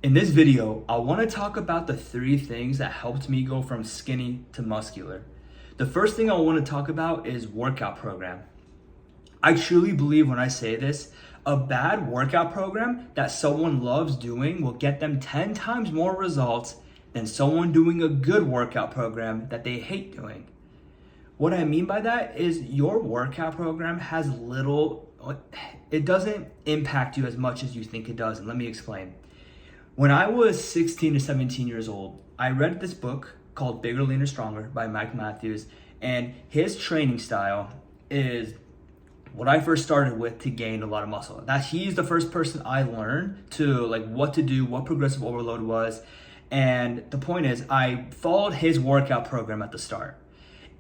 In this video, I want to talk about the 3 things that helped me go from skinny to muscular. The first thing I want to talk about is workout program. I truly believe when I say this, a bad workout program that someone loves doing will get them 10 times more results than someone doing a good workout program that they hate doing. What I mean by that is your workout program has it doesn't impact you as much as you think it does, and let me explain. When I was 16 to 17 years old, I read this book called Bigger, Leaner, Stronger by Mike Matthews, and his training style is what I first started with to gain a lot of muscle. He's the first person I learned to what to do, what progressive overload was, and the point is I followed his workout program at the start.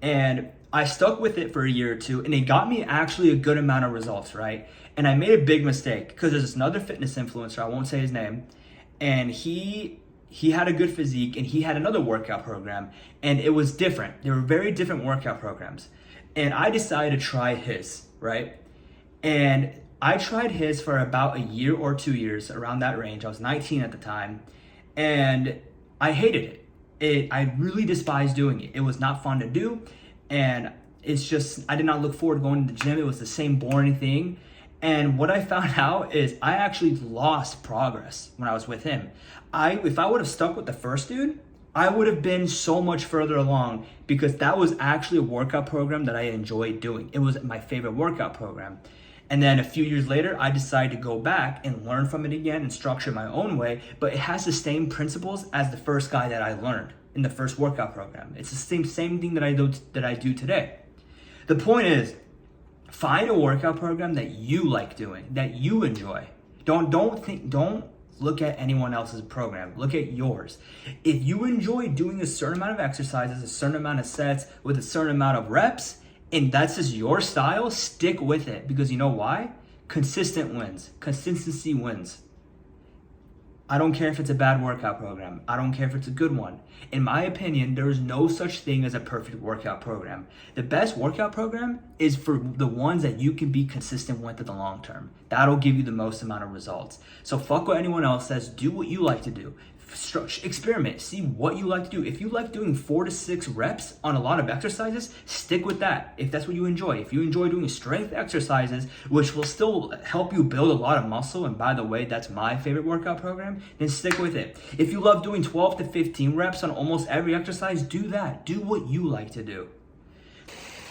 And I stuck with it for a year or two, and it got me actually a good amount of results, right? And I made a big mistake because there's another fitness influencer, I won't say his name, and he had a good physique and he had another workout program, and it was different. They were very different workout programs. And I decided to try his, right? And I tried his for about a year or 2 years, around that range. I was 19 at the time, and I hated it. I really despised doing it. It was not fun to do, and it's just, I did not look forward to going to the gym. It was the same boring thing. And what I found out is I actually lost progress when I was with him. If I would have stuck with the first dude, I would have been so much further along because that was actually a workout program that I enjoyed doing. It was my favorite workout program. And then a few years later, I decided to go back and learn from it again and structure my own way, but it has the same principles as the first guy that I learned in the first workout program. It's the same thing that I do today. The point is, find a workout program that you like doing, that you enjoy. Don't look at anyone else's program. Look at yours. If you enjoy doing a certain amount of exercises, a certain amount of sets with a certain amount of reps, and that's just your style, stick with it. Because you know why? Consistent wins. Consistency wins. I don't care if it's a bad workout program. I don't care if it's a good one. In my opinion, there is no such thing as a perfect workout program. The best workout program is for the ones that you can be consistent with in the long term. That'll give you the most amount of results. So fuck what anyone else says. Do what you like to do. Experiment. See what you like to do. If you like doing 4 to 6 reps on a lot of exercises, stick with that. If that's what you enjoy. If you enjoy doing strength exercises, which will still help you build a lot of muscle, and by the way, that's my favorite workout program, then stick with it. If you love doing 12 to 15 reps on almost every exercise, do that. Do what you like to do.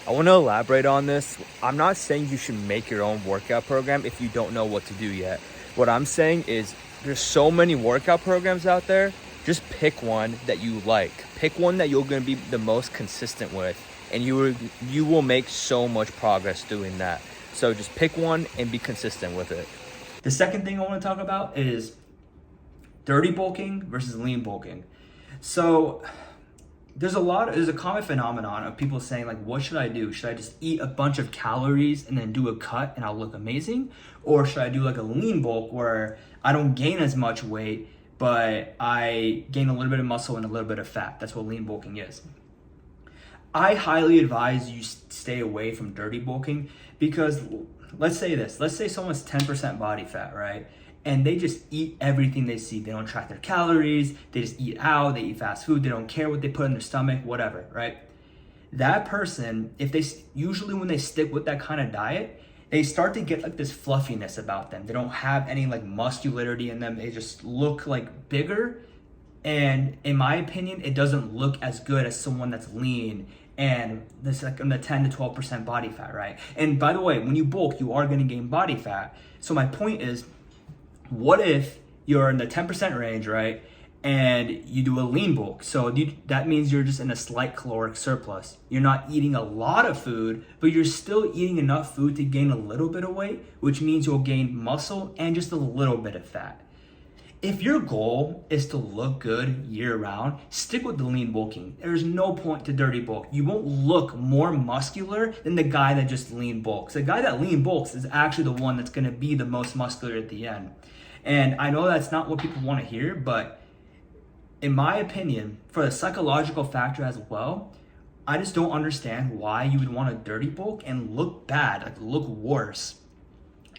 I want to elaborate on this. I'm not saying you should make your own workout program if you don't know what to do yet. What I'm saying is there's so many workout programs out there. Just pick one that you like. Pick one that you're going to be the most consistent with, and you will make so much progress doing that. So just pick one and be consistent with it. The second thing I want to talk about is dirty bulking versus lean bulking. So there's a common phenomenon of people saying, what should I do? Should I just eat a bunch of calories and then do a cut and I'll look amazing? Or should I do a lean bulk where I don't gain as much weight, but I gain a little bit of muscle and a little bit of fat? That's what lean bulking is. I highly advise you stay away from dirty bulking because let's say someone's 10% body fat, right? And they just eat everything they see. They don't track their calories. They just eat out. They eat fast food. They don't care what they put in their stomach, whatever, right? That person, usually when they stick with that kind of diet, they start to get this fluffiness about them. They don't have any muscularity in them. They just look bigger. And in my opinion, it doesn't look as good as someone that's lean and this in the 10 to 12% body fat, right? And by the way, when you bulk, you are going to gain body fat. So my point is, what if you're in the 10% range, right? And you do a lean bulk. So that means you're just in a slight caloric surplus. You're not eating a lot of food, but you're still eating enough food to gain a little bit of weight, which means you'll gain muscle and just a little bit of fat. If your goal is to look good year round, stick with the lean bulking. There's no point to dirty bulk. You won't look more muscular than the guy that just lean bulks. The guy that lean bulks is actually the one that's gonna be the most muscular at the end. And I know that's not what people want to hear, but in my opinion, for the psychological factor as well, I just don't understand why you would want to dirty bulk and look bad, look worse.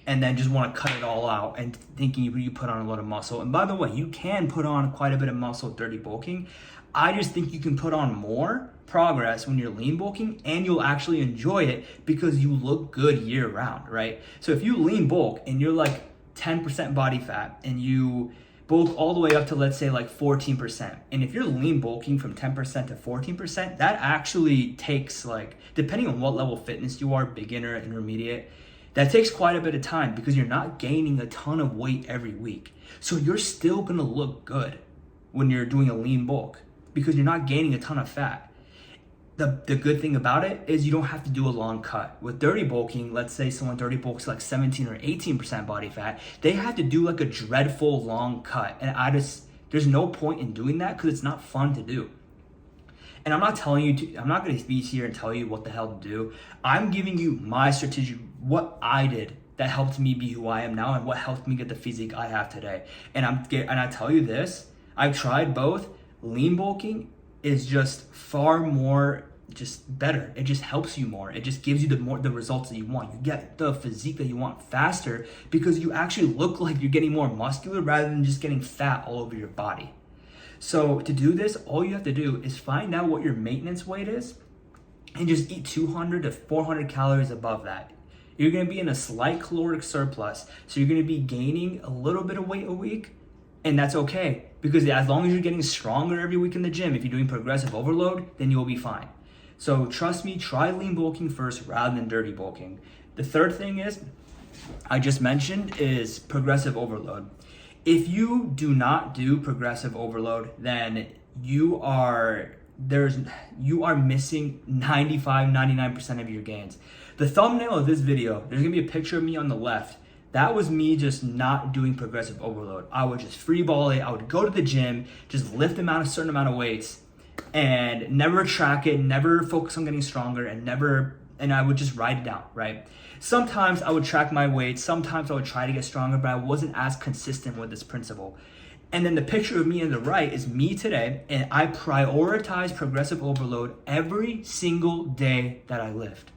and then just want to cut it all out and thinking you put on a lot of muscle. And by the way, you can put on quite a bit of muscle with dirty bulking. I just think you can put on more progress when you're lean bulking, and you'll actually enjoy it because you look good year round, right? So if you lean bulk and you're like 10% body fat and you bulk all the way up to, let's say, like 14%, and if you're lean bulking from 10% to 14%, that actually takes, like, depending on what level of fitness you are, beginner, intermediate, that takes quite a bit of time because you're not gaining a ton of weight every week. So you're still gonna look good when you're doing a lean bulk because you're not gaining a ton of fat. The good thing about it is you don't have to do a long cut. With dirty bulking, let's say someone dirty bulks like 17 or 18% body fat, they have to do like a dreadful long cut. And there's no point in doing that because it's not fun to do. And I'm not going to be here and tell you what the hell to do. I'm giving you my strategy, what I did that helped me be who I am now and what helped me get the physique I have today. And I tell you this, I've tried both. Lean bulking is just far more just better. It just helps you more. It just gives you the results that you want. You get the physique that you want faster because you actually look like you're getting more muscular rather than just getting fat all over your body. So to do this, all you have to do is find out what your maintenance weight is and just eat 200 to 400 calories above that. You're going to be in a slight caloric surplus. So you're going to be gaining a little bit of weight a week, and that's okay because as long as you're getting stronger every week in the gym, if you're doing progressive overload, then you'll be fine. So trust me, try lean bulking first rather than dirty bulking. The third thing I just mentioned is progressive overload. If you do not do progressive overload, then you are missing 99% of your gains. The thumbnail of this video, there's gonna be a picture of me on the left. That was me just not doing progressive overload. I would just free ball it. I would go to the gym, just lift a certain amount of weights, and never track it, never focus on getting stronger, and I would just write it down, right? Sometimes I would track my weight, sometimes I would try to get stronger, but I wasn't as consistent with this principle. And then the picture of me on the right is me today, and I prioritize progressive overload every single day that I lift.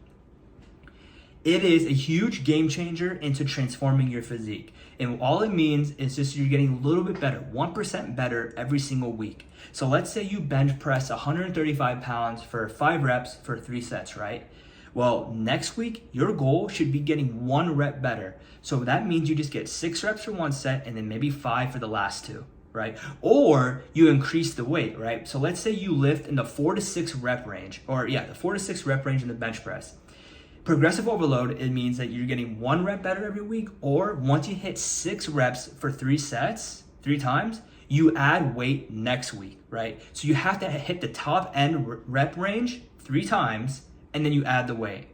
It is a huge game changer into transforming your physique. And all it means is just you're getting a little bit better, 1% better every single week. So let's say you bench press 135 pounds for 5 reps for 3 sets, right? Well, next week, your goal should be getting 1 rep better. So that means you just get 6 reps for 1 set and then maybe 5 for the last 2, right? Or you increase the weight, right? So let's say you lift in the 4 to 6 rep range, the 4 to 6 rep range in the bench press. Progressive overload, it means that you're getting 1 rep better every week, or once you hit 6 reps for 3 sets, 3 times, you add weight next week, right? So you have to hit the top end rep range 3 times, and then you add the weight.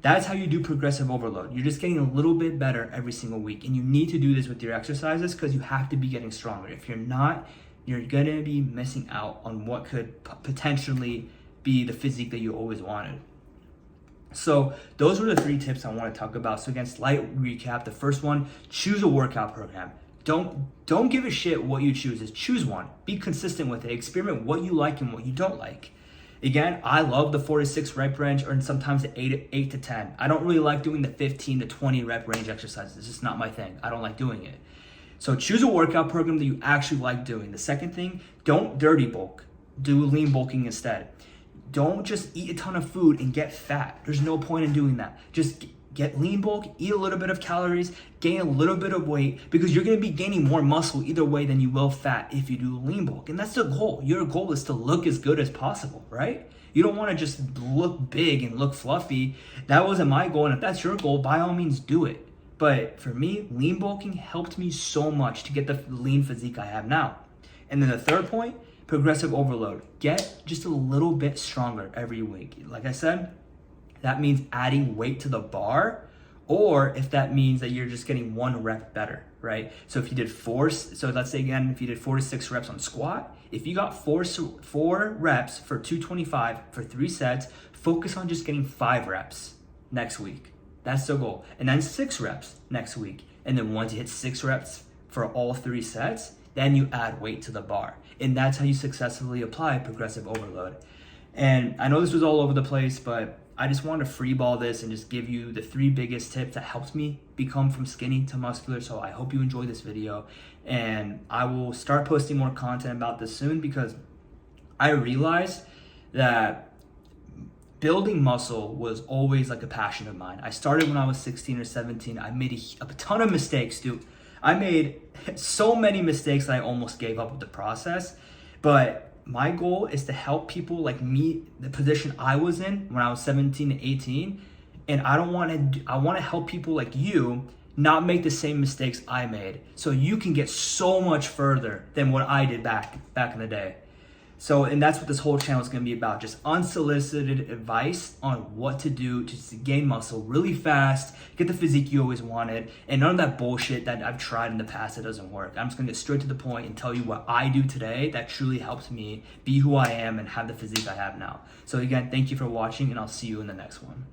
That's how you do progressive overload. You're just getting a little bit better every single week, and you need to do this with your exercises because you have to be getting stronger. If you're not, you're gonna be missing out on what could potentially be the physique that you always wanted. So those were the 3 tips I want to talk about. So again, slight recap. The first one, choose a workout program. Don't give a shit what you choose. Just choose one. Be consistent with it. Experiment what you like and what you don't like. Again, I love the 4 to 6 rep range, or sometimes the 8 to 10. I don't really like doing the 15 to 20 rep range exercises. It's just not my thing. I don't like doing it. So choose a workout program that you actually like doing. The second thing, don't dirty bulk. Do lean bulking instead. Don't just eat a ton of food and get fat. There's no point in doing that. Just get lean bulk, eat a little bit of calories, gain a little bit of weight, because you're gonna be gaining more muscle either way than you will fat if you do lean bulk. And that's the goal. Your goal is to look as good as possible, right? You don't wanna just look big and look fluffy. That wasn't my goal, and if that's your goal, by all means do it. But for me, lean bulking helped me so much to get the lean physique I have now. And then the third point, progressive overload. Get just a little bit stronger every week. Like I said, that means adding weight to the bar, or if that means that you're just getting 1 rep better, right? So if you did let's say again, if you did 4 to 6 reps on squat, if you got 4 reps for 225 for 3 sets, focus on just getting 5 reps next week. That's the goal. And then 6 reps next week. And then once you hit 6 reps for all 3 sets, then you add weight to the bar. And that's how you successfully apply progressive overload. And I know this was all over the place, but I just wanted to freeball this and just give you the 3 biggest tips that helped me become from skinny to muscular. So I hope you enjoyed this video, and I will start posting more content about this soon, because I realized that building muscle was always like a passion of mine. I started when I was 16 or 17. I made a ton of mistakes, dude. I made so many mistakes that I almost gave up with the process. But my goal is to help people like me, the position I was in when I was 17 and 18. And I want to help people like you not make the same mistakes I made, so you can get so much further than what I did back in the day. So, and that's what this whole channel is going to be about, just unsolicited advice on what to do to gain muscle really fast, get the physique you always wanted, and none of that bullshit that I've tried in the past that doesn't work. I'm just going to get straight to the point and tell you what I do today that truly helps me be who I am and have the physique I have now. So again, thank you for watching, and I'll see you in the next one.